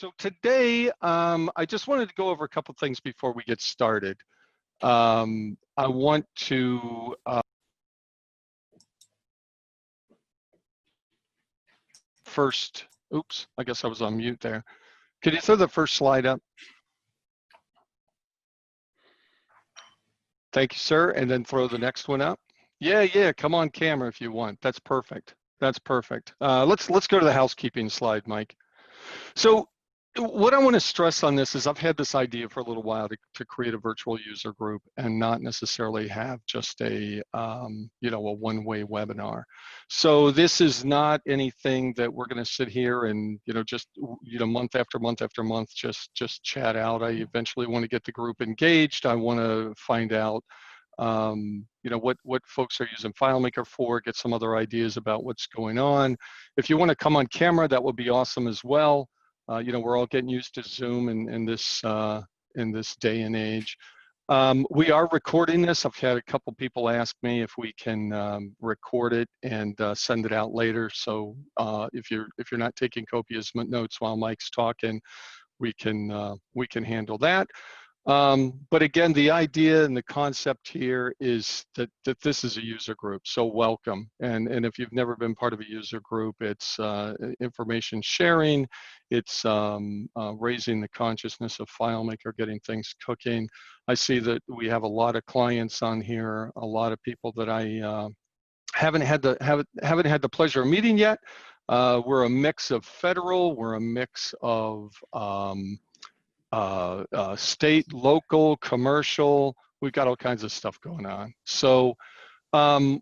So today, I just wanted to go over a couple things before we get started. I want to first, oops, I guess I was on mute there. Could you throw the first slide up? Thank you, sir. And then throw the next one up. Yeah, come on camera if you want. That's perfect. That's perfect. Let's go to the housekeeping slide, Mike. So what I want to stress on this is I've had this idea for a little while to create a virtual user group and not necessarily have just a a one-way webinar. So this is not anything that we're going to sit here and just month after month after month just chat out. I eventually want to get the group engaged. I want to find out what folks are using FileMaker for, get some other ideas about what's going on. If you want to come on camera, that would be awesome as well. We're all getting used to Zoom in this day and age. We are recording this. I've had a couple people ask me if we can record it and send it out later. So if you're not taking copious notes while Mike's talking, we can handle that. But again, the idea and the concept here is that this is a user group, so welcome. And if you've never been part of a user group, it's information sharing, it's raising the consciousness of FileMaker, getting things cooking. I see that we have a lot of clients on here, a lot of people that I haven't had the pleasure of meeting yet. We're a mix of federal, we're a mix of state, local, commercial. We've got all kinds of stuff going on. So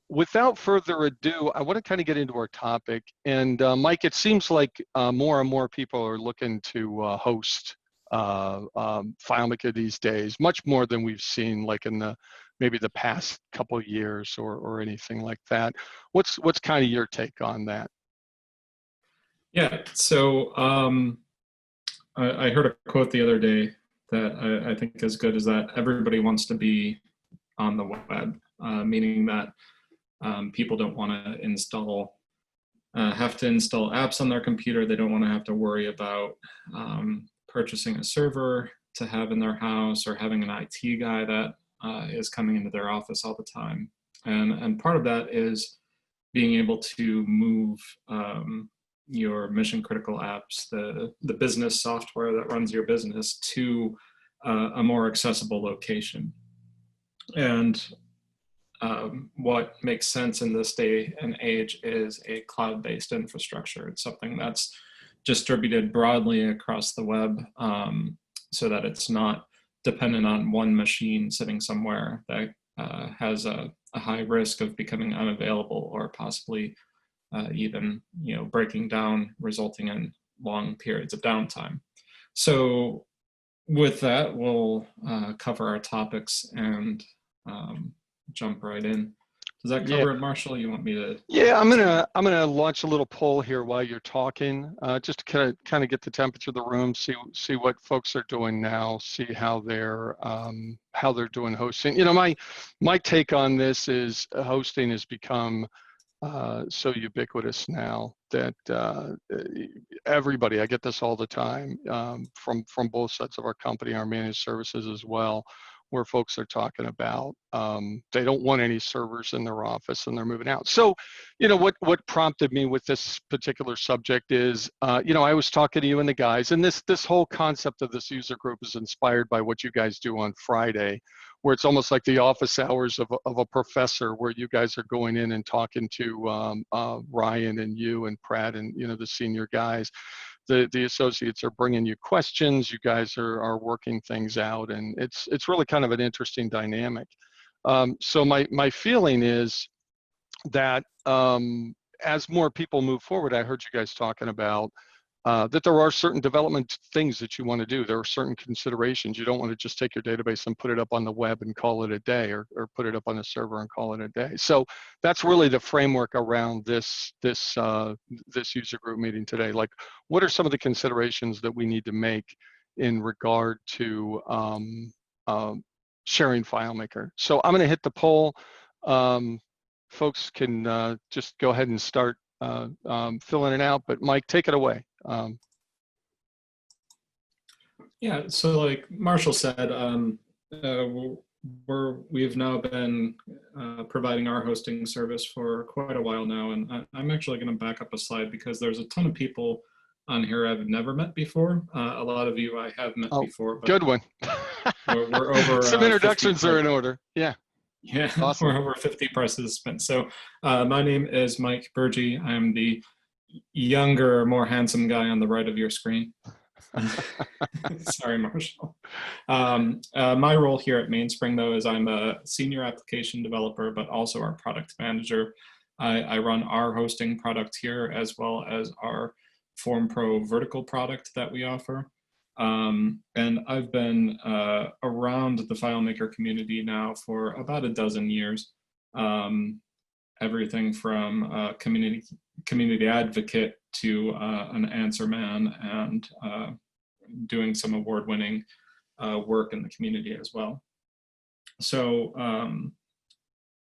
without further ado, I want to kind of get into our topic. And Mike, it seems like more and more people are looking to host FileMaker these days, much more than we've seen like in maybe the past couple of years or anything like that. What's kind of your take on that? Yeah, so I heard a quote the other day that I think is good, is that everybody wants to be on the web, meaning that people don't want to have to install apps on their computer. They don't want to have to worry about purchasing a server to have in their house or having an IT guy that is coming into their office all the time. And part of that is being able to move your mission critical apps, the business software that runs your business, to a more accessible location. And what makes sense in this day and age is a cloud-based infrastructure. It's something that's distributed broadly across the web, so that it's not dependent on one machine sitting somewhere that has a high risk of becoming unavailable or possibly even breaking down, resulting in long periods of downtime. So with that, we'll cover our topics and jump right in. Does that cover it, Marshall? You want me to? Yeah, I'm gonna launch a little poll here while you're talking, just to kind of get the temperature of the room, see what folks are doing now, see how they're doing hosting. My take on this is hosting has become so ubiquitous now that everybody, I get this all the time from both sides of our company, our managed services as well, where folks are talking about they don't want any servers in their office and they're moving out. So, what prompted me with this particular subject is, I was talking to you and the guys, and this whole concept of this user group is inspired by what you guys do on Friday, where it's almost like the office hours of a professor, where you guys are going in and talking to Ryan and you and Pratt and the senior guys. The associates are bringing you questions. You guys are working things out, and it's really kind of an interesting dynamic. So my feeling is that as more people move forward, I heard you guys talking about that there are certain development things that you want to do. There are certain considerations. You don't want to just take your database and put it up on the web and call it a day, or put it up on the server and call it a day. So that's really the framework around this user group meeting today. Like, what are some of the considerations that we need to make in regard to sharing FileMaker? So I'm going to hit the poll. Folks can just go ahead and start filling it out, but Mike, take it away. Yeah, so like Marshall said, we've now been providing our hosting service for quite a while now, and I'm actually going to back up a slide because there's a ton of people on here I've never met before. A lot of you I have met Oh, before, but good one. we're over Some 50. introductions are in order. Yeah, Yeah, awesome. we're over 50 participants. So my name is Mike Burgee. I'm the younger, more handsome guy on the right of your screen. Sorry, Marshall. My role here at Mainspring, though, is I'm a senior application developer, but also our product manager. I run our hosting product here as well as our FormPro vertical product that we offer. And I've been around the FileMaker community now for about a dozen years. Everything from community advocate to an answer man, and doing some award-winning work in the community as well. So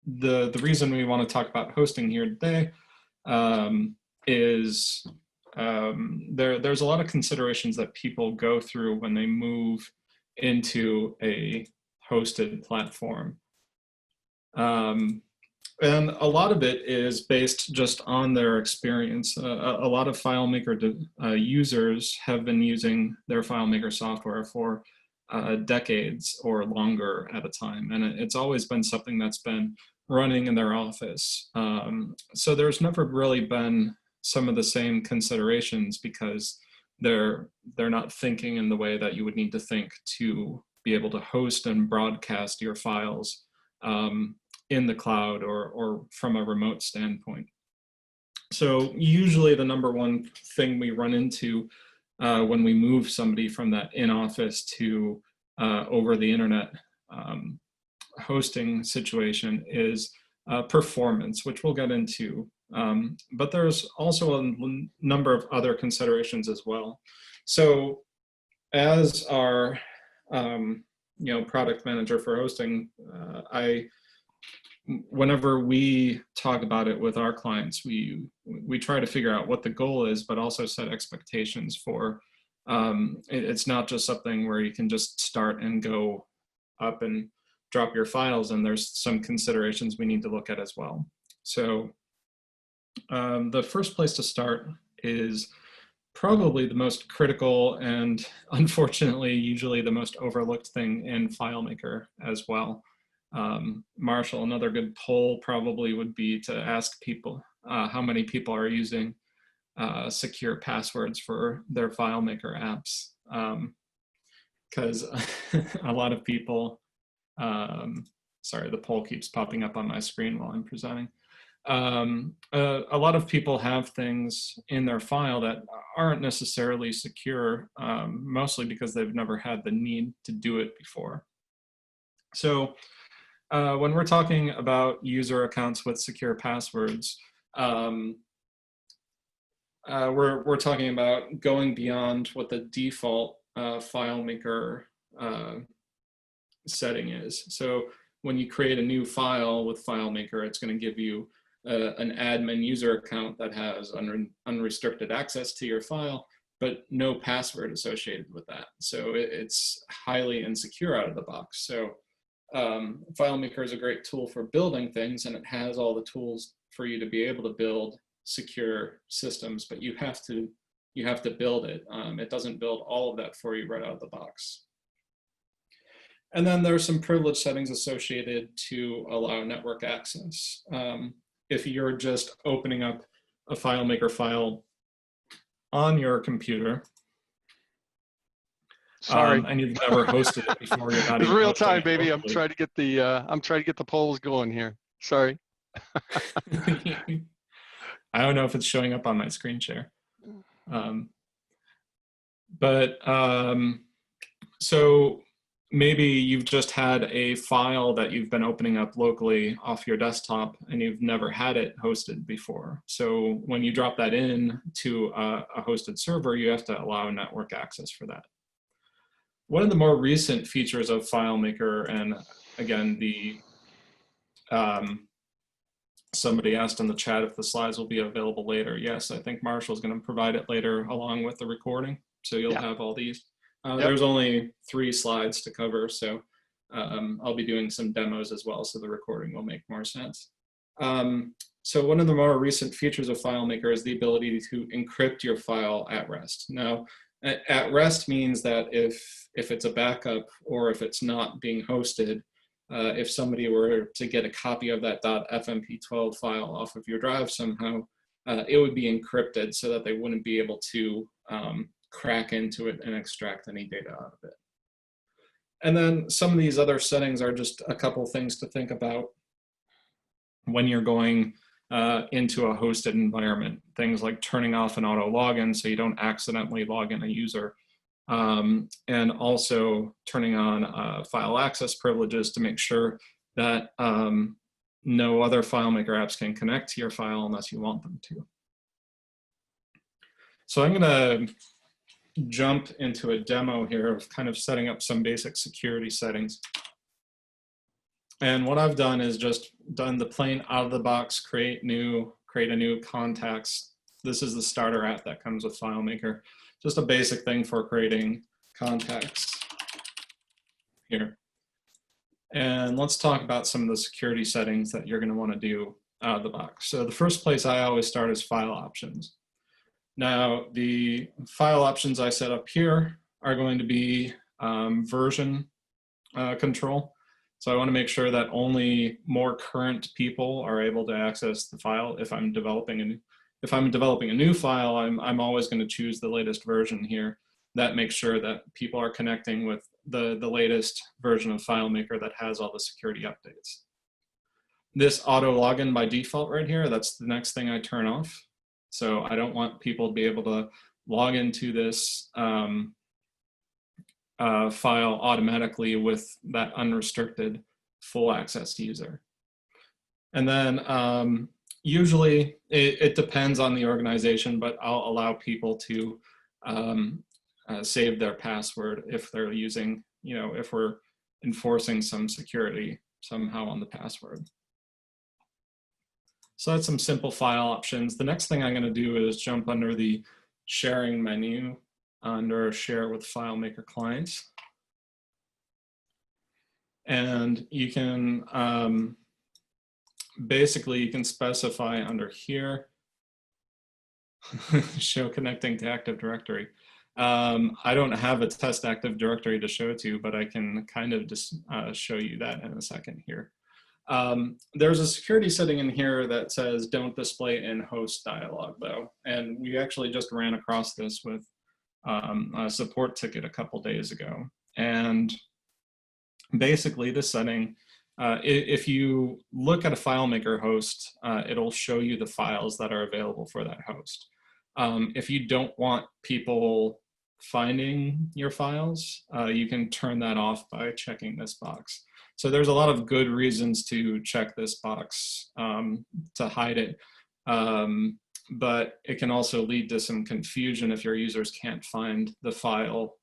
the reason we want to talk about hosting here today is there's a lot of considerations that people go through when they move into a hosted platform. And a lot of it is based just on their experience. A lot of FileMaker users have been using their FileMaker software for decades or longer at a time. And it's always been something that's been running in their office. So there's never really been some of the same considerations because they're not thinking in the way that you would need to think to be able to host and broadcast your files in the cloud or from a remote standpoint. So usually the number one thing we run into when we move somebody from that in-office to over the internet hosting situation is performance, which we'll get into. But there's also a number of other considerations as well. So as our product manager for hosting, whenever we talk about it with our clients, we try to figure out what the goal is, but also set expectations for. It's not just something where you can just start and go up and drop your files, and there's some considerations we need to look at as well. So the first place to start is probably the most critical and unfortunately usually the most overlooked thing in FileMaker as well. Marshall, another good poll probably would be to ask people how many people are using secure passwords for their FileMaker apps. Because a lot of people, sorry, the poll keeps popping up on my screen while I'm presenting. A lot of people have things in their file that aren't necessarily secure, mostly because they've never had the need to do it before. So when we're talking about user accounts with secure passwords, we're talking about going beyond what the default FileMaker setting is. So when you create a new file with FileMaker, it's going to give you an admin user account that has unrestricted access to your file, but no password associated with that. So it's highly insecure out of the box. So FileMaker is a great tool for building things, and it has all the tools for you to be able to build secure systems, but you have to build it. It doesn't build all of that for you right out of the box. And then there are some privilege settings associated to allow network access. If you're just opening up a FileMaker file on your computer, Sorry. and you've never hosted it before, you're not It's even real time, baby. locally. I'm trying to get the polls going here. Sorry. I don't know if it's showing up on my screen share. So maybe you've just had a file that you've been opening up locally off your desktop and you've never had it hosted before. So when you drop that in to a hosted server, you have to allow network access for that. One of the more recent features of FileMaker, and again, somebody asked in the chat if the slides will be available later. Yes, I think Marshall's going to provide it later along with the recording. So you'll have all these. Yep. There's only 3 slides to cover, so I'll be doing some demos as well, so the recording will make more sense. So one of the more recent features of FileMaker is the ability to encrypt your file at rest. Now, at rest means that if it's a backup or if it's not being hosted, if somebody were to get a copy of that .fmp12 file off of your drive somehow, it would be encrypted so that they wouldn't be able to crack into it and extract any data out of it. And then some of these other settings are just a couple things to think about when you're going into a hosted environment. Things like turning off an auto login so you don't accidentally log in a user. And also turning on file access privileges to make sure that no other FileMaker apps can connect to your file unless you want them to. So I'm going to jump into a demo here of kind of setting up some basic security settings. And what I've done is just done the plain out of the box, create a new contacts. This is the starter app that comes with FileMaker. Just a basic thing for creating contacts here. And let's talk about some of the security settings that you're going to want to do out of the box. So the first place I always start is file options. Now, the file options I set up here are going to be version control. So I want to make sure that only more current people are able to access the file. If I'm developing a new file, I'm always going to choose the latest version here. That makes sure that people are connecting with the latest version of FileMaker that has all the security updates. This auto login by default right here, that's the next thing I turn off. So I don't want people to be able to log into this file automatically with that unrestricted full access user. And then usually it depends on the organization, but I'll allow people to save their password if they're using, if we're enforcing some security somehow on the password. So that's some simple file options. The next thing I'm going to do is jump under the sharing menu under Share with FileMaker Clients. And you can, basically you can specify under here, show connecting to Active Directory. I don't have a test Active Directory to show to, but I can kind of just show you that in a second here. There's a security setting in here that says don't display in host dialog though. And we actually just ran across this with a support ticket a couple days ago. And basically this setting, if you look at a FileMaker host, it'll show you the files that are available for that host. If you don't want people finding your files, you can turn that off by checking this box. So there's a lot of good reasons to check this box to hide it, but it can also lead to some confusion if your users can't find the file,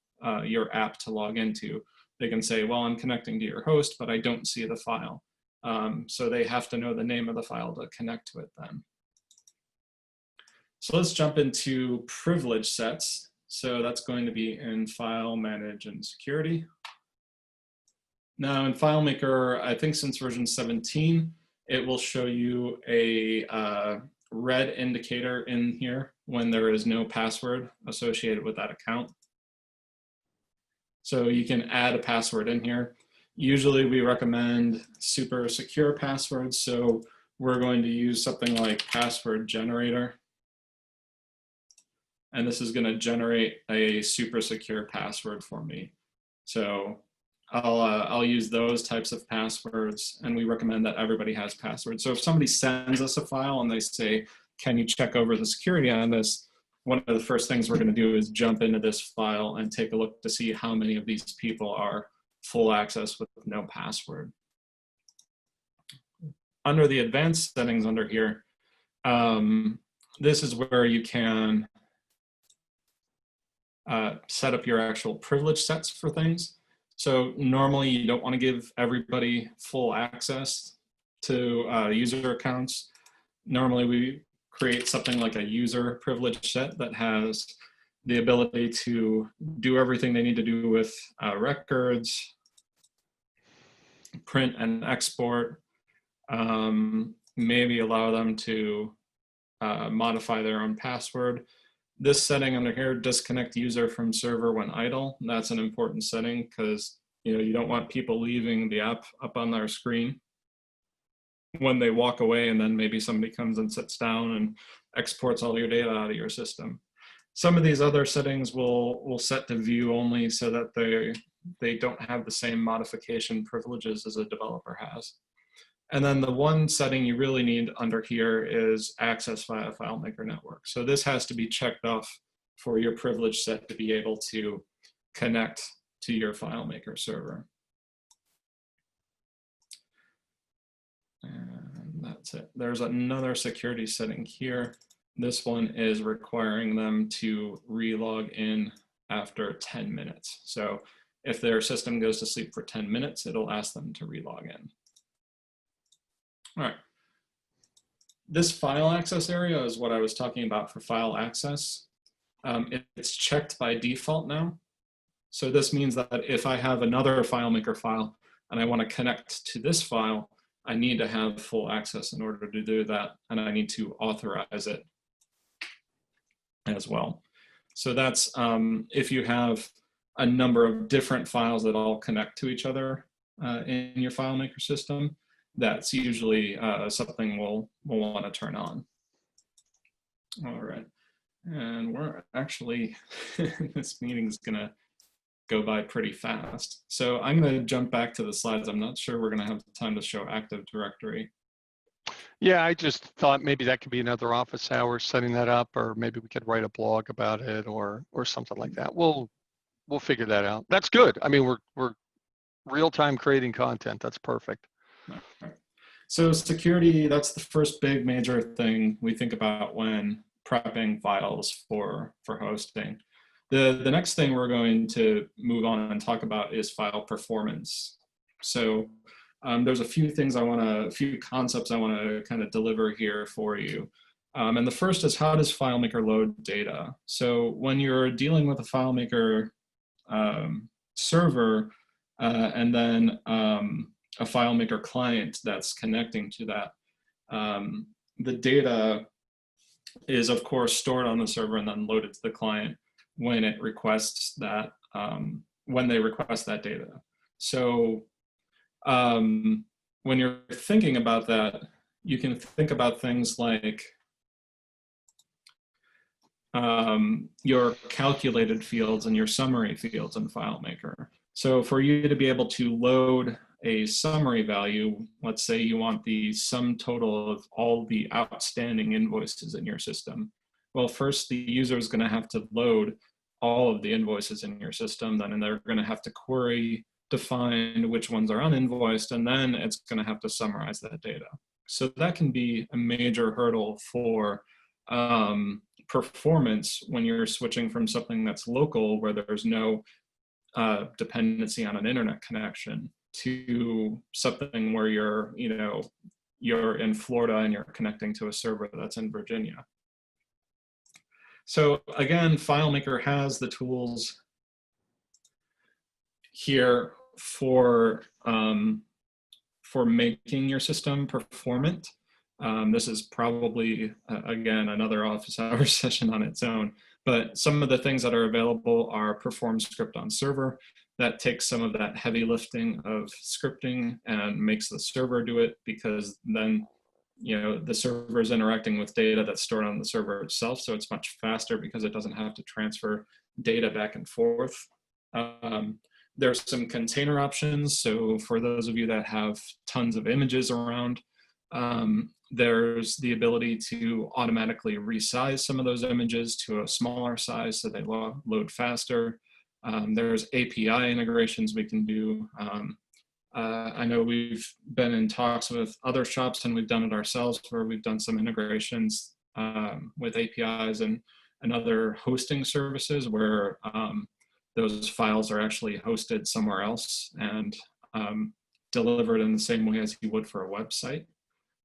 your app to log into. They can say, well, I'm connecting to your host, but I don't see the file. So they have to know the name of the file to connect to it then. So let's jump into privilege sets. So that's going to be in File, Manage, and Security. Now in FileMaker, I think since version 17, it will show you a red indicator in here when there is no password associated with that account. So you can add a password in here. Usually we recommend super secure passwords. So we're going to use something like password generator. And this is going to generate a super secure password for me. So I'll use those types of passwords, and we recommend that everybody has passwords. So if somebody sends us a file and they say, can you check over the security on this? One of the first things we're going to do is jump into this file and take a look to see how many of these people are full access with no password. Under the advanced settings under here, this is where you can set up your actual privilege sets for things. So normally you don't want to give everybody full access to user accounts. Normally we create something like a user privilege set that has the ability to do everything they need to do with records, print and export, maybe allow them to modify their own password. This setting under here, disconnect user from server when idle. That's an important setting because you don't want people leaving the app up on their screen when they walk away, and then maybe somebody comes and sits down and exports all your data out of your system. Some of these other settings will set to view only so that they don't have the same modification privileges as a developer has. And then the one setting you really need under here is access via FileMaker network. So this has to be checked off for your privilege set to be able to connect to your FileMaker server. And that's it. There's another security setting here. This one is requiring them to relog in after 10 minutes. So if their system goes to sleep for 10 minutes, it'll ask them to relog in. All right. This file access area is what I was talking about for file access. It's checked by default now. So this means that if I have another FileMaker file and I want to connect to this file, I need to have full access in order to do that, and I need to authorize it as well. So that's if you have a number of different files that all connect to each other in your FileMaker system, that's usually something we'll want to turn on. All right, and we're actually, this meeting's gonna go by pretty fast. So I'm gonna jump back to the slides. I'm not sure we're gonna have time to show Active Directory. Yeah, I just thought maybe that could be another office hour setting that up, or maybe we could write a blog about it or something like that. We'll figure that out. That's good. I mean, we're real-time creating content. That's perfect. Right. So security, that's the first big major thing we think about when prepping files for hosting. The next thing we're going to move on and talk about is file performance. So there's a few things a few concepts I want to kind of deliver here for you. And the first is, how does FileMaker load data? So when you're dealing with a FileMaker server and then a FileMaker client that's connecting to that, the data is of course stored on the server and then loaded to the client when it requests that, when they request that data. So when you're thinking about that, you can think about things like your calculated fields and your summary fields in FileMaker. So for you to be able to load a summary value, let's say you want the sum total of all the outstanding invoices in your system. Well, first the user is going to have to load all of the invoices in your system, then and they're going to have to query to find which ones are uninvoiced, and then it's going to have to summarize that data. So that can be a major hurdle for performance when you're switching from something that's local, where there's no dependency on an internet connection, to something where you're in Florida and you're connecting to a server that's in Virginia. So again, FileMaker has the tools here for making your system performant. This is probably, again, another office hours session on its own, but some of the things that are available are perform script on server. That takes some of that heavy lifting of scripting and makes the server do it, because then the server is interacting with data that's stored on the server itself, so it's much faster because it doesn't have to transfer data back and forth. There's some container options. So for those of you that have tons of images around, there's the ability to automatically resize some of those images to a smaller size so they load faster. There's API integrations we can do. I know we've been in talks with other shops, and we've done it ourselves, where we've done some integrations with APIs and other hosting services where those files are actually hosted somewhere else and delivered in the same way as you would for a website,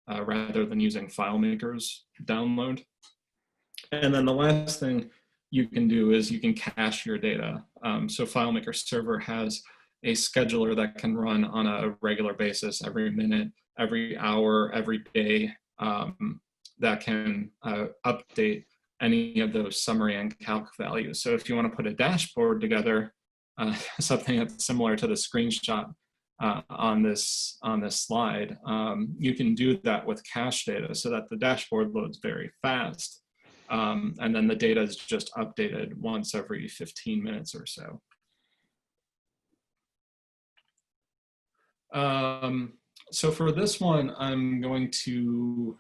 rather than using FileMaker's download. And then the last thing you can do is you can cache your data. So FileMaker server has a scheduler that can run on a regular basis, every minute, every hour, every day, that can update any of those summary and calc values. So if you want to put a dashboard together, something that's similar to the screenshot on this slide, you can do that with cache data so that the dashboard loads very fast. And then the data is just updated once every 15 minutes or so. So for this one, I'm going to,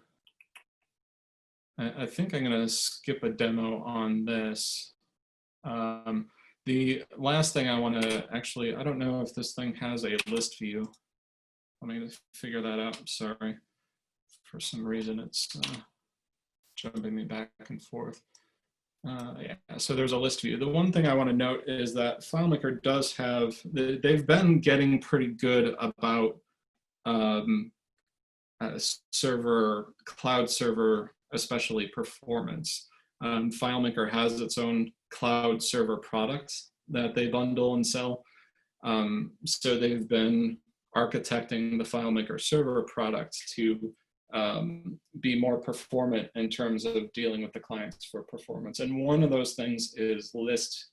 I think I'm going to skip a demo on this. The last thing I want to actually, I don't know if this thing has a list view. Let me figure that out. I'm sorry. For some reason, it's jumping me back and forth. Yeah, so there's a list view. The one thing I want to note is that FileMaker does have, they've been getting pretty good about cloud server, especially performance. FileMaker has its own cloud server products that they bundle and sell. So they've been architecting the FileMaker server products to be more performant in terms of dealing with the clients for performance. And one of those things is list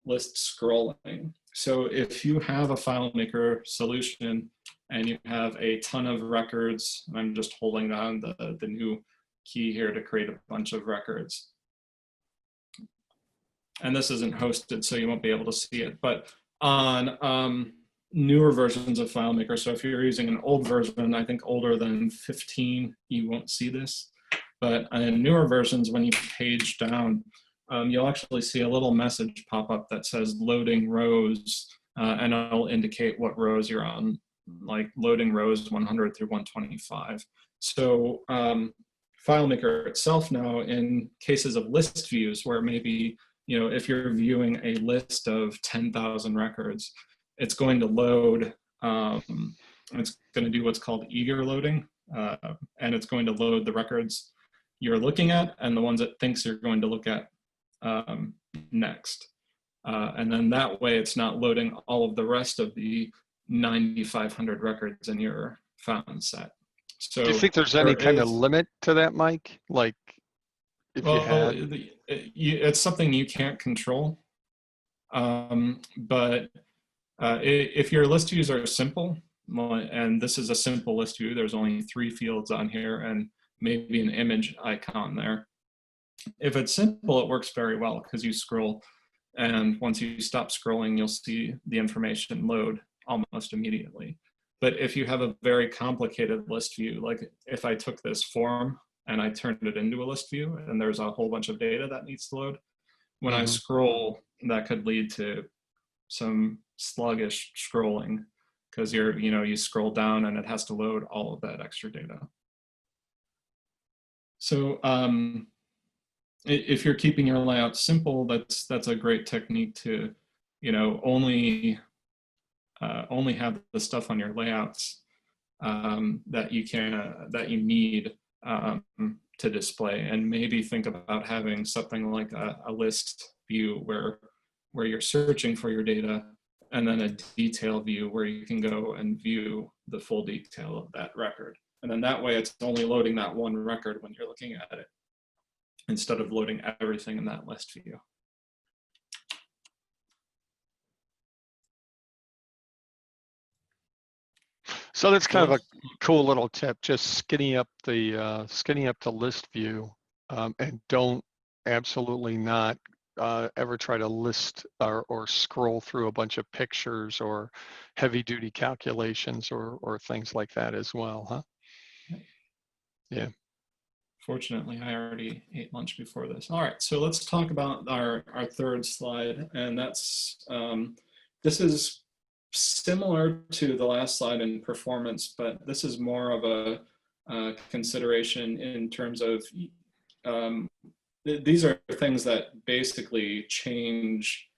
scrolling. So if you have a FileMaker solution and you have a ton of records, I'm just holding down the new key here to create a bunch of records. And this isn't hosted, so you won't be able to see it. But on newer versions of FileMaker, so if you're using an old version, I think older than 15, you won't see this. But in newer versions, when you page down, you'll actually see a little message pop up that says loading rows, and it'll indicate what rows you're on, like loading rows 100 through 125. So FileMaker itself now, in cases of list views where maybe, you know, if you're viewing a list of 10,000 records, it's going to load, it's going to do what's called eager loading, and it's going to load the records you're looking at and the ones it thinks you're going to look at next. And then that way it's not loading all of the rest of the 9,500 records in your found set. So do you think there's any kind of limit to that, Mike? Like, if you had, it's something you can't control. But if your list views are simple, and this is a simple list view, there's only 3 fields on here and maybe an image icon there. If it's simple, it works very well because you scroll, and once you stop scrolling, you'll see the information load almost immediately. But if you have a very complicated list view, like if I took this form and I turned it into a list view and there's a whole bunch of data that needs to load, when I scroll, that could lead to some sluggish scrolling because you scroll down and it has to load all of that extra data. So if you're keeping your layout simple, that's a great technique to, only have the stuff on your layouts that you need to display, and maybe think about having something like a list view where you're searching for your data, and then a detail view where you can go and view the full detail of that record. And then that way it's only loading that one record when you're looking at it, instead of loading everything in that list view. So that's kind of a cool little tip, just skinny up the list view, and don't absolutely not ever try to list or scroll through a bunch of pictures or heavy duty calculations or things like that as well, huh? Yeah. Fortunately, I already ate lunch before this. All right, so let's talk about our third slide, and that's, this is similar to the last slide in performance, but this is more of a consideration in terms of, these are things that basically change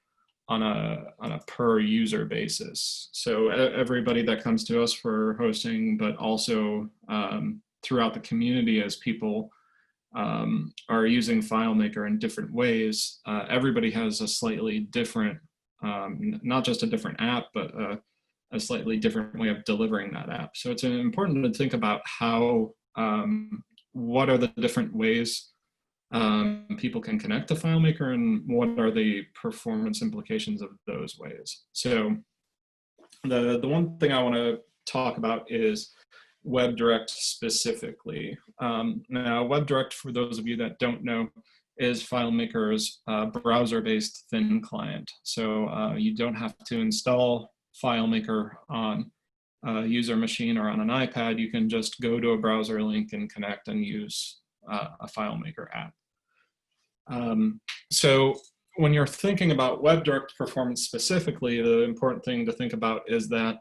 on a per user basis. So everybody that comes to us for hosting, but also throughout the community as people are using FileMaker in different ways, everybody has a slightly different, not just a different app, but a slightly different way of delivering that app. So it's important to think about how, what are the different ways people can connect to FileMaker, and what are the performance implications of those ways. So the one thing I want to talk about is WebDirect specifically. Now, WebDirect, for those of you that don't know, is FileMaker's browser-based thin client. So you don't have to install FileMaker on a user machine or on an iPad. You can just go to a browser link and connect and use a FileMaker app. So when you're thinking about WebDirect performance specifically, the important thing to think about is that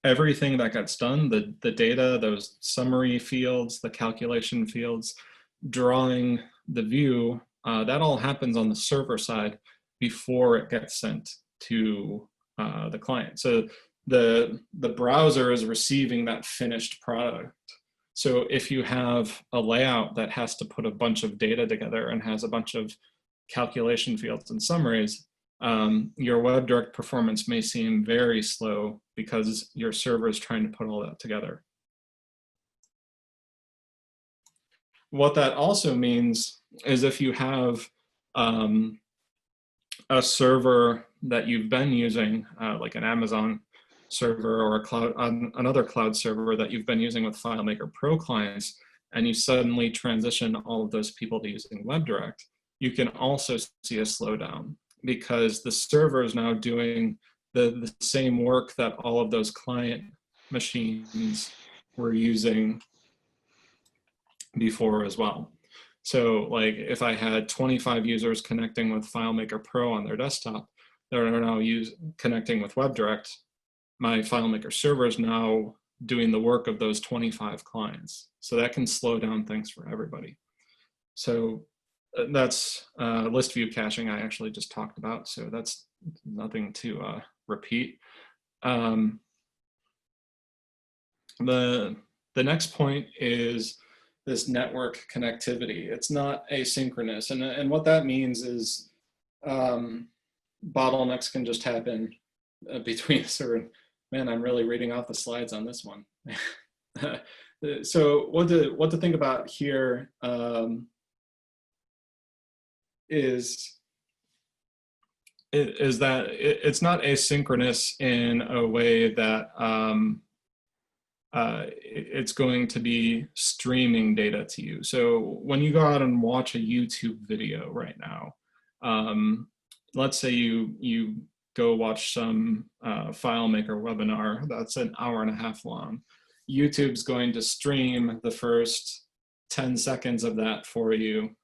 everything that gets done, the data, those summary fields, the calculation fields, drawing the view, that all happens on the server side before it gets sent to the client. So the browser is receiving that finished product. So if you have a layout that has to put a bunch of data together and has a bunch of calculation fields and summaries, your WebDirect performance may seem very slow because your server is trying to put all that together. What that also means is if you have a server that you've been using, like an Amazon server or a cloud, another cloud server that you've been using with FileMaker Pro clients, and you suddenly transition all of those people to using WebDirect, you can also see a slowdown because the server is now doing the same work that all of those client machines were using before as well. So like if I had 25 users connecting with FileMaker Pro on their desktop that are now connecting with WebDirect, my FileMaker server is now doing the work of those 25 clients. So that can slow down things for everybody. So that's list view caching I actually just talked about. So that's nothing to repeat. The next point is this network connectivity. It's not asynchronous. And what that means is bottlenecks can just happen between certain. Man, I'm really reading off the slides on this one. So what to think about here is that it's not asynchronous in a way that it's going to be streaming data to you. So when you go out and watch a YouTube video right now, let's say you go watch some FileMaker webinar that's an hour and a half long. YouTube's going to stream the first 10 seconds of that for you.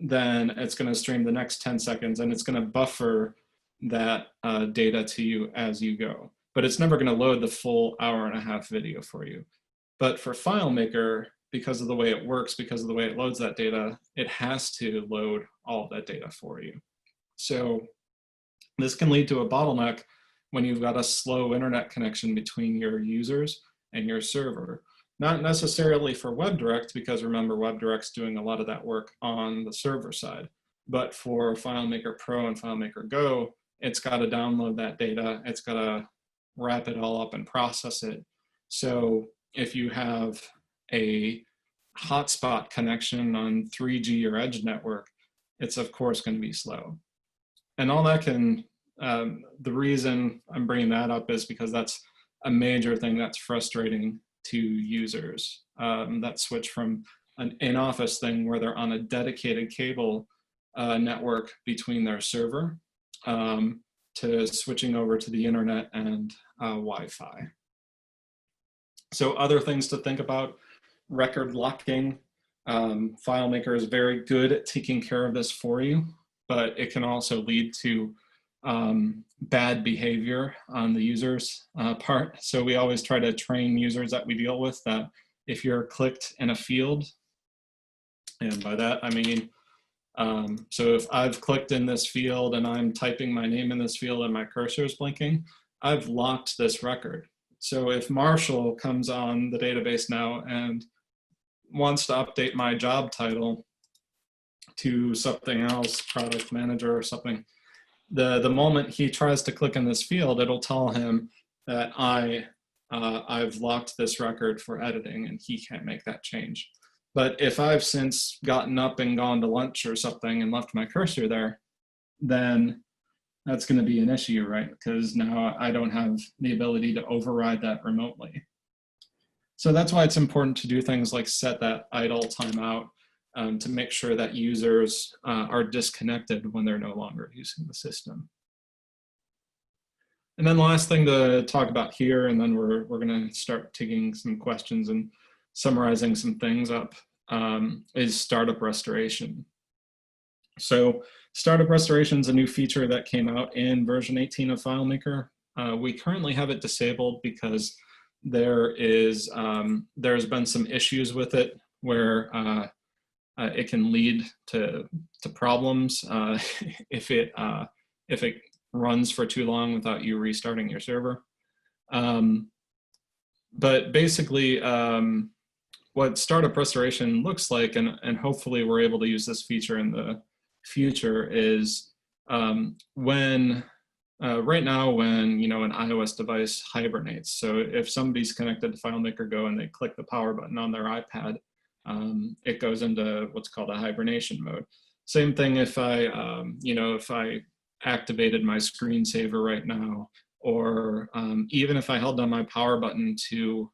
Then it's going to stream the next 10 seconds, and it's going to buffer that data to you as you go. But it's never going to load the full hour and a half video for you. But for FileMaker, because of the way it works, because of the way it loads that data, it has to load all of that data for you. So this can lead to a bottleneck when you've got a slow internet connection between your users and your server. Not necessarily for WebDirect, because remember, WebDirect's doing a lot of that work on the server side. But for FileMaker Pro and FileMaker Go, it's got to download that data. It's got to wrap it all up and process it. So if you have a hotspot connection on 3G or Edge network, it's of course going to be slow. And all that can, the reason I'm bringing that up is because that's a major thing that's frustrating to users. That switch from an in-office thing where they're on a dedicated cable network between their server to switching over to the internet and Wi-Fi. So other things to think about: record locking. FileMaker is very good at taking care of this for you, but it can also lead to bad behavior on the user's part. So we always try to train users that we deal with that if you're clicked in a field, and by that I mean, so if I've clicked in this field and I'm typing my name in this field and my cursor is blinking, I've locked this record. So if Marshall comes on the database now and wants to update my job title to something else, product manager or something, the moment he tries to click in this field, it'll tell him that I've locked this record for editing and he can't make that change. But if I've since gotten up and gone to lunch or something and left my cursor there, then that's going to be an issue, right? Because now I don't have the ability to override that remotely. So that's why it's important to do things like set that idle timeout to make sure that users are disconnected when they're no longer using the system. And then the last thing to talk about here, and then we're going to start taking some questions and summarizing some things up, is startup restoration. So startup restoration is a new feature that came out in version 18 of FileMaker. We currently have it disabled because there's been some issues with it where it can lead to problems if it runs for too long without you restarting your server. But basically, what startup restoration looks like, and hopefully we're able to use this feature in the future, is when right now when an iOS device hibernates. So if somebody's connected to FileMaker Go and they click the power button on their iPad, it goes into what's called a hibernation mode. Same thing if if I activated my screensaver right now, or even if I held down my power button to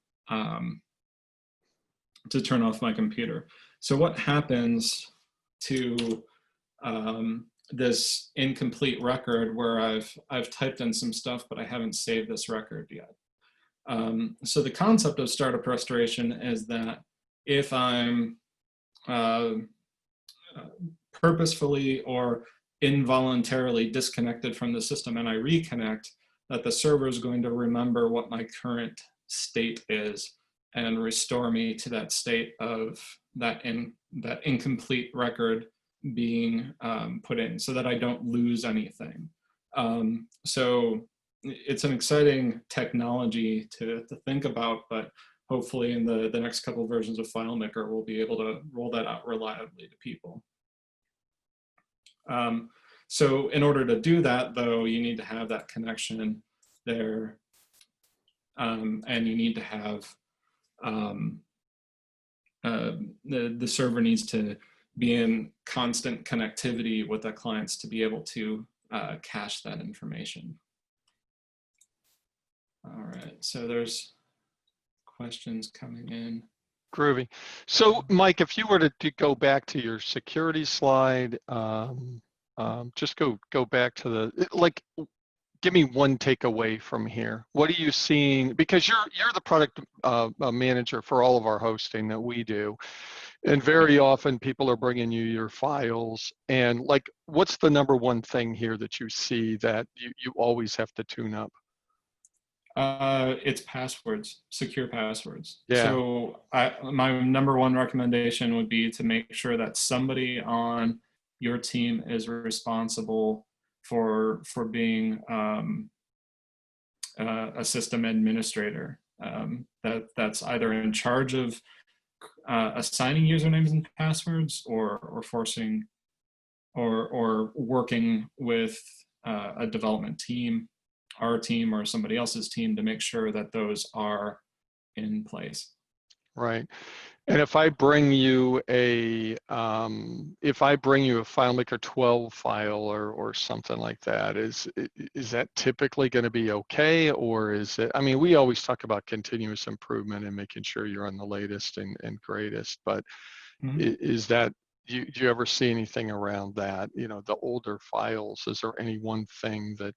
turn off my computer. So what happens to this incomplete record where I've typed in some stuff, but I haven't saved this record yet? So the concept of startup restoration is that if I'm purposefully or involuntarily disconnected from the system and I reconnect, that the server is going to remember what my current state is and restore me to that state of that incomplete record being put in, so that I don't lose anything. So it's an exciting technology to think about, but hopefully in the next couple of versions of FileMaker, we'll be able to roll that out reliably to people. So in order to do that, though, you need to have that connection there, and you need to have the server needs to be in constant connectivity with the clients to be able to cache that information. All right, so there's questions coming in. Groovy. So Mike, if you were to go back to your security slide, just go back to the, give me one takeaway from here. What are you seeing? Because you're the product manager for all of our hosting that we do. And very often people are bringing you your files, and what's the number one thing here that you see that you always have to tune up? It's passwords, secure passwords. Yeah. So my number one recommendation would be to make sure that somebody on your team is responsible for being a system administrator that's either in charge of assigning usernames and passwords, or forcing or working with a development team, our team or somebody else's team, to make sure that those are in place. Right. And if I bring you a FileMaker 12 file or something like that, is that typically going to be okay, or is it? I mean, we always talk about continuous improvement and making sure you're on the latest and greatest, but is that, do you ever see anything around that? The older files, is there any one thing that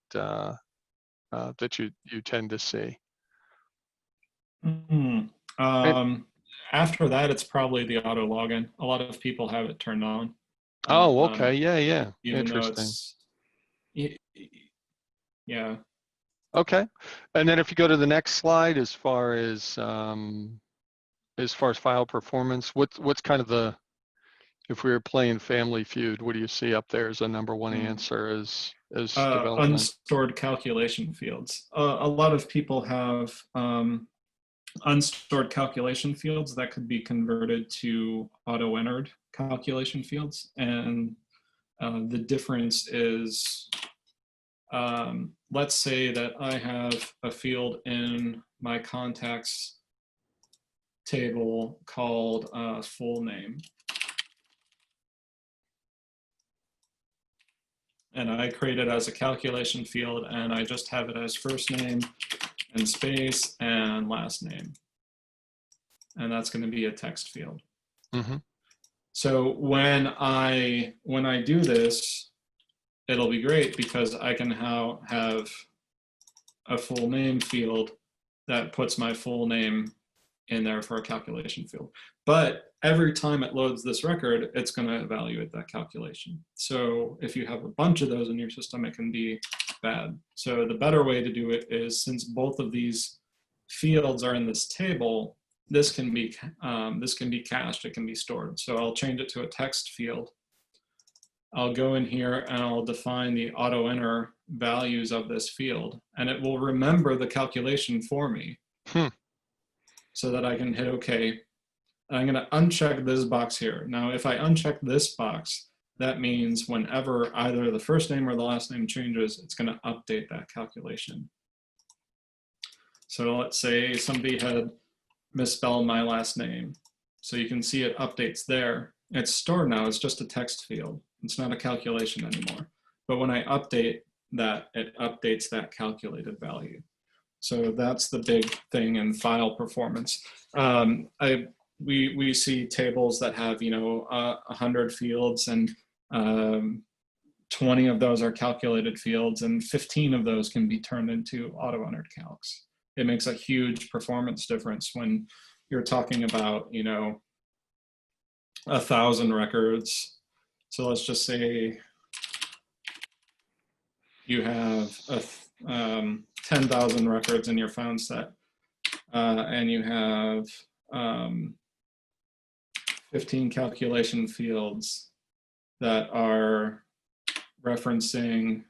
that you tend to see? After that, it's probably the auto login. A lot of people have it turned on. Oh, okay. Yeah. Even Interesting. Yeah. Okay. And then if you go to the next slide, as far as file performance, what's kind of the, if we were playing Family Feud, what do you see up there as a number one answer? Is as development? Unstored calculation fields. A lot of people have unstored calculation fields that could be converted to auto-entered calculation fields. And the difference is, let's say that I have a field in my contacts table called full name. And I create it as a calculation field, and I just have it as first name and space and last name. And that's going to be a text field. Mm-hmm. So when I do this, it'll be great because I can have a full name field that puts my full name in there for a calculation field. But every time it loads this record, it's going to evaluate that calculation. So if you have a bunch of those in your system, it can be bad. So the better way to do it is, since both of these fields are in this table, this can be cached, it can be stored. So I'll change it to a text field. I'll go in here and I'll define the auto-enter values of this field, and it will remember the calculation for me. So that I can hit OK. I'm going to uncheck this box here. Now, if I uncheck this box, that means whenever either the first name or the last name changes, it's going to update that calculation. So let's say somebody had misspelled my last name. So you can see it updates there. It's stored now. It's just a text field. It's not a calculation anymore. But when I update that, it updates that calculated value. So that's the big thing in file performance. We see tables that have 100 fields, and 20 of those are calculated fields, and 15 of those can be turned into auto-entered calcs. It makes a huge performance difference when you're talking about 1,000 records. So let's just say you have 10,000 records in your found set, and you have 15 calculation fields that are referencing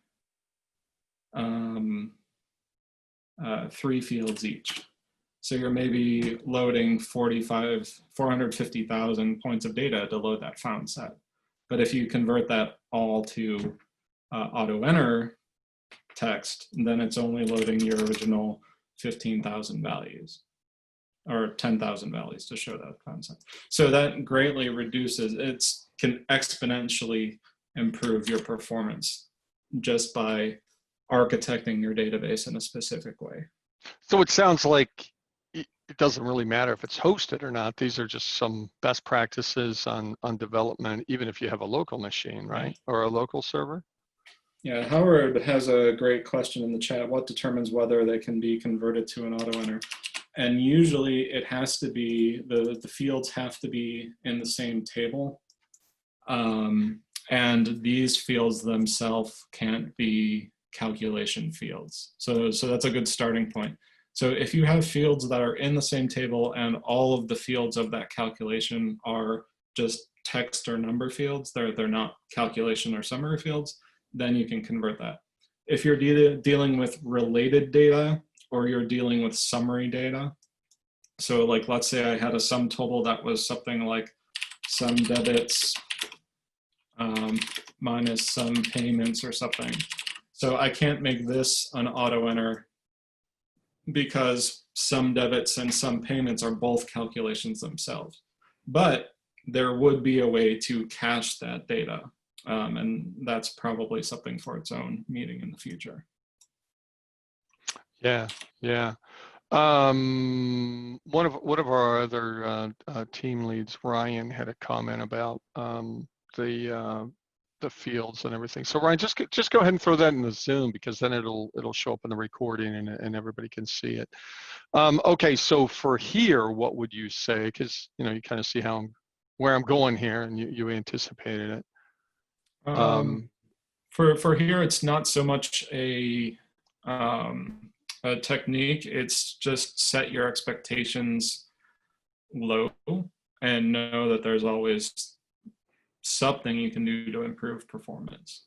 3 fields each. So you're maybe loading 450,000 points of data to load that found set. But if you convert that all to auto-enter text, then it's only loading your original 15,000 values or 10,000 values to show that concept. So that greatly reduces, it can exponentially improve your performance just by architecting your database in a specific way. So it sounds like it doesn't really matter if it's hosted or not. These are just some best practices on development, even if you have a local machine, right? Or a local server. Yeah, Howard has a great question in the chat. What determines whether they can be converted to an auto-enter? And usually it has to be, the fields have to be in the same table. And these fields themselves can't be calculation fields. So that's a good starting point. So if you have fields that are in the same table and all of the fields of that calculation are just text or number fields, they're not calculation or summary fields, then you can convert that. If you're dealing with related data or you're dealing with summary data, so like let's say I had a sum total that was something like sum debits minus some payments or something. So I can't make this an auto-enter because some debits and some payments are both calculations themselves. But there would be a way to cache that data. And that's probably something for its own meeting in the future. Yeah, yeah. One of our other team leads, Ryan, had a comment about the fields and everything. So Ryan, just go ahead and throw that in the Zoom, because then it'll show up in the recording and everybody can see it. Okay, so for here, what would you say? Because you kind of see where I'm going here, and you anticipated it. For here, it's not so much a technique. It's just set your expectations low and know that there's always something you can do to improve performance.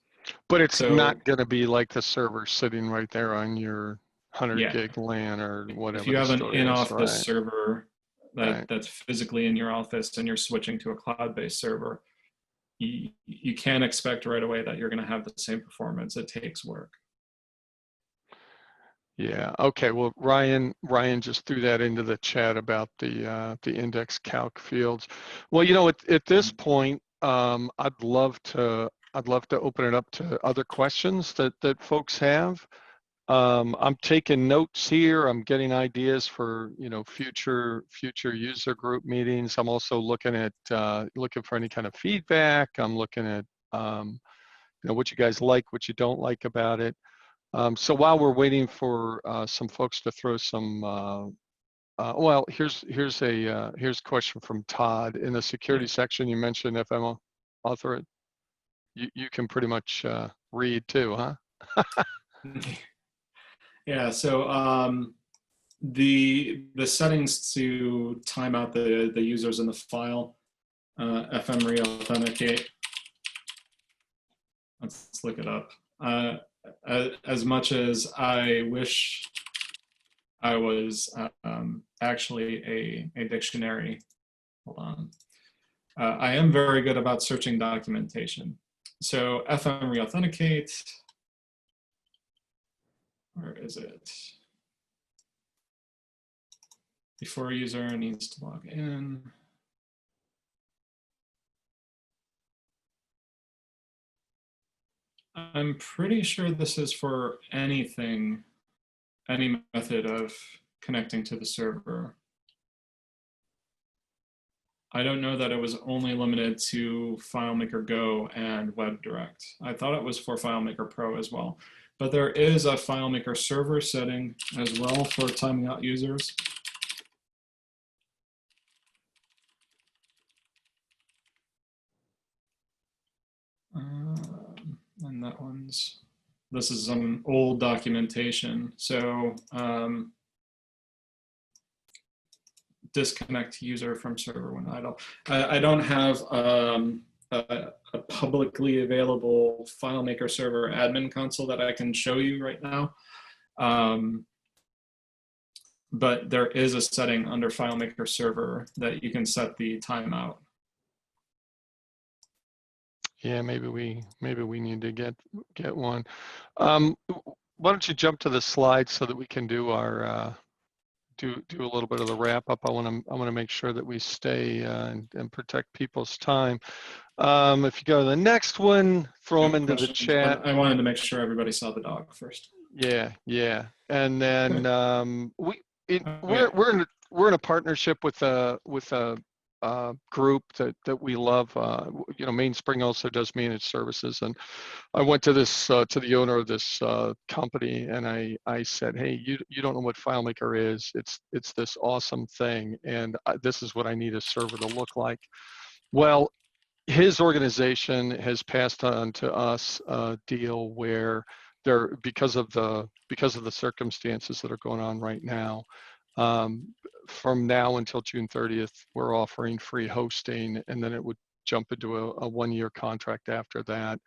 But it's So not going to be like the server sitting right there on your 100 yeah, gig LAN or if whatever you the have an story is, in-office right? server Right. that's physically in your office and you're switching to a cloud-based server, you can't expect right away that you're going to have the same performance. It takes work. Yeah. Okay. Well, Ryan just threw that into the chat about the index calc fields. Well, at this point, I'd love to open it up to other questions that folks have. I'm taking notes here. I'm getting ideas for future user group meetings. I'm also looking at looking for any kind of feedback. I'm looking at what you guys like, what you don't like about it. So while we're waiting for some folks to throw some, well, here's a question from Todd in the security Yeah. section. You mentioned FM author. You can pretty much read too, huh? Yeah. So the settings to time out the users in the file, FM reauthenticate. Let's look it up. As much as I wish I was actually a dictionary, hold on. I am very good about searching documentation. So FM reauthenticate, where is it? Before a user needs to log in. I'm pretty sure this is for anything, any method of connecting to the server. I don't know that it was only limited to FileMaker Go and WebDirect. I thought it was for FileMaker Pro as well. But there is a FileMaker server setting as well for timing out users. And that one's, this is some old documentation. So disconnect user from server when idle. I don't have a publicly available FileMaker server admin console that I can show you right now. But there is a setting under FileMaker server that you can set the timeout. Yeah, maybe we need to get one. Why don't you jump to the slides so that we can do our do a little bit of the wrap up. I want to make sure that we stay and protect people's time. If you go to the next one, throw them into the chat. I wanted to make sure everybody saw the dog first. Yeah, and then Okay. we're in a partnership with a group that we love. Mainspring also does managed services, and I went to this to the owner of this company, and I said, hey, you don't know what FileMaker is. It's this awesome thing, and this is what I need a server to look like. Well, his organization has passed on to us a deal where because of the circumstances that are going on right now, from now until June 30th, we're offering free hosting, and then it would jump into a 1-year contract after that.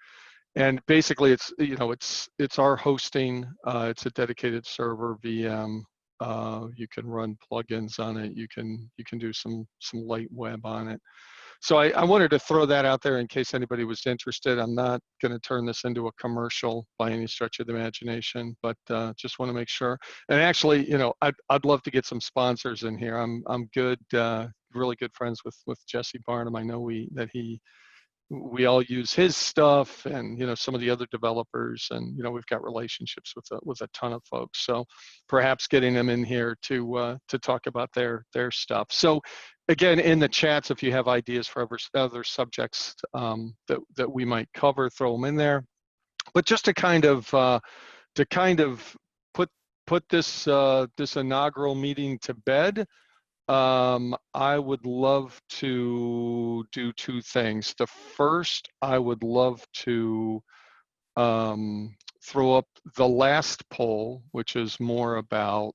And basically, it's our hosting. It's a dedicated server VM. You can run plugins on it. You can do some light web on it. So I wanted to throw that out there in case anybody was interested. I'm not going to turn this into a commercial by any stretch of the imagination, but just want to make sure. And actually, I'd love to get some sponsors in here. I'm good, really good friends with Jesse Barnum. I know we all use his stuff, and some of the other developers, and we've got relationships with a ton of folks. So perhaps getting them in here to talk about their stuff. So again, in the chats, if you have ideas for other subjects that we might cover, throw them in there. But just to kind of put this this inaugural meeting to bed, I would love to do 2 things. The first, I would love to throw up the last poll, which is more about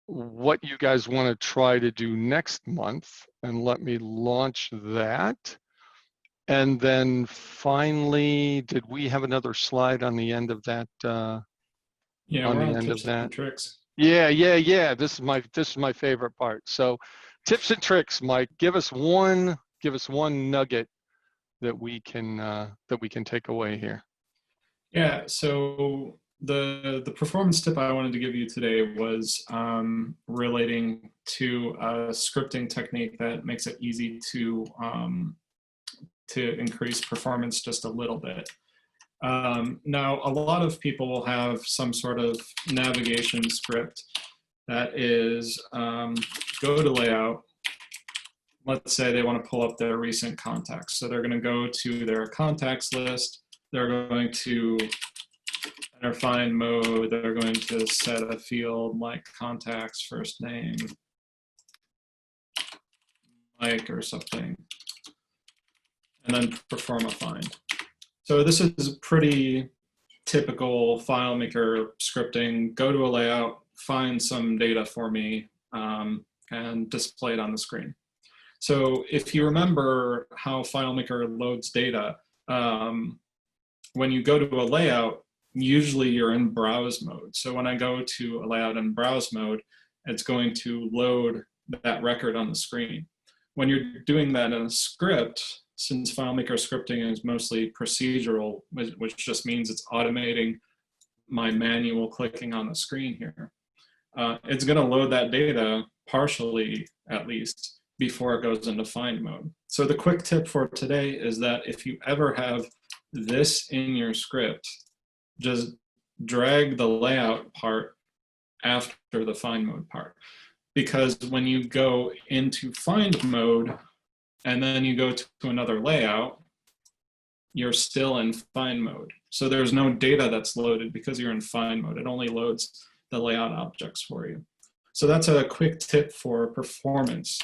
what you guys want to try to do next month, and let me launch that. And then finally, did we have another slide on the end of that? Yeah, On we're the on end of tips that? and tricks. Yeah. This is my favorite part. So, tips and tricks, Mike. Give us one nugget that we can take away here. Yeah, so the performance tip I wanted to give you today was relating to a scripting technique that makes it easy to increase performance just a little bit. Now, a lot of people will have some sort of navigation script that is go to layout. Let's say they want to pull up their recent contacts. So they're going to go to their contacts list. They're going to enter find mode. They're going to set a field like contacts first name, Mike or something, and then perform a find. So this is pretty typical FileMaker scripting. Go to a layout, find some data for me, and display it on the screen. So if you remember how FileMaker loads data, when you go to a layout, usually you're in browse mode. So when I go to a layout in browse mode, it's going to load that record on the screen. When you're doing that in a script, since FileMaker scripting is mostly procedural, which just means it's automating my manual clicking on the screen here, it's going to load that data partially, at least, before it goes into find mode. So the quick tip for today is that if you ever have this in your script, just drag the layout part after the find mode part. Because when you go into find mode and then you go to another layout, you're still in find mode. So there's no data that's loaded because you're in find mode. It only loads the layout objects for you. So that's a quick tip for performance.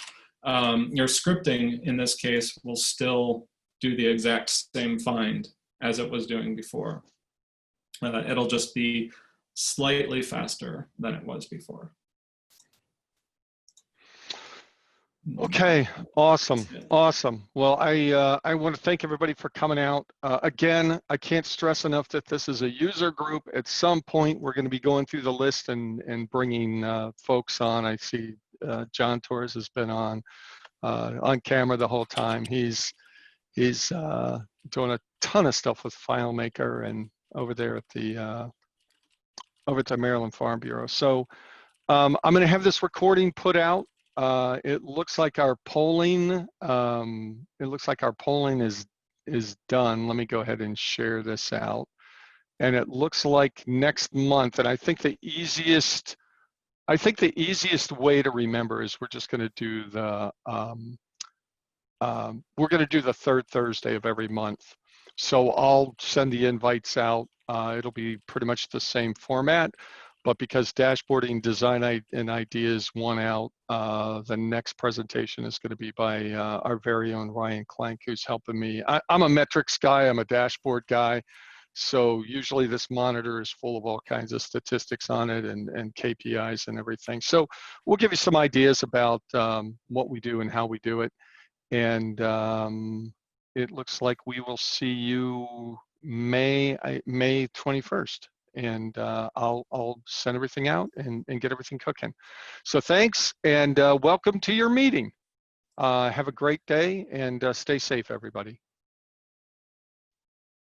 Your scripting, in this case, will still do the exact same find as it was doing before. It'll just be slightly faster than it was before. Okay, awesome. Well, I want to thank everybody for coming out. Again, I can't stress enough that this is a user group. At some point, we're going to be going through the list and bringing folks on. I see John Torres has been on camera the whole time. He's doing a ton of stuff with FileMaker and over there at the Maryland Farm Bureau. So I'm going to have this recording put out. It looks like our polling. Is done. Let me go ahead and share this out. And it looks like next month. And I think the easiest way to remember is we're just going to do the third Thursday of every month. So I'll send the invites out. It'll be pretty much the same format, but because dashboarding design and ideas won out, the next presentation is going to be by our very own Ryan Clank, who's helping me. I'm a metrics guy, I'm a dashboard guy. So usually this monitor is full of all kinds of statistics on it and KPIs and everything. So we'll give you some ideas about what we do and how we do it. And it looks like we will see you May 21st. And I'll send everything out and get everything cooking. So thanks, and welcome to your meeting. Have a great day, and stay safe, everybody.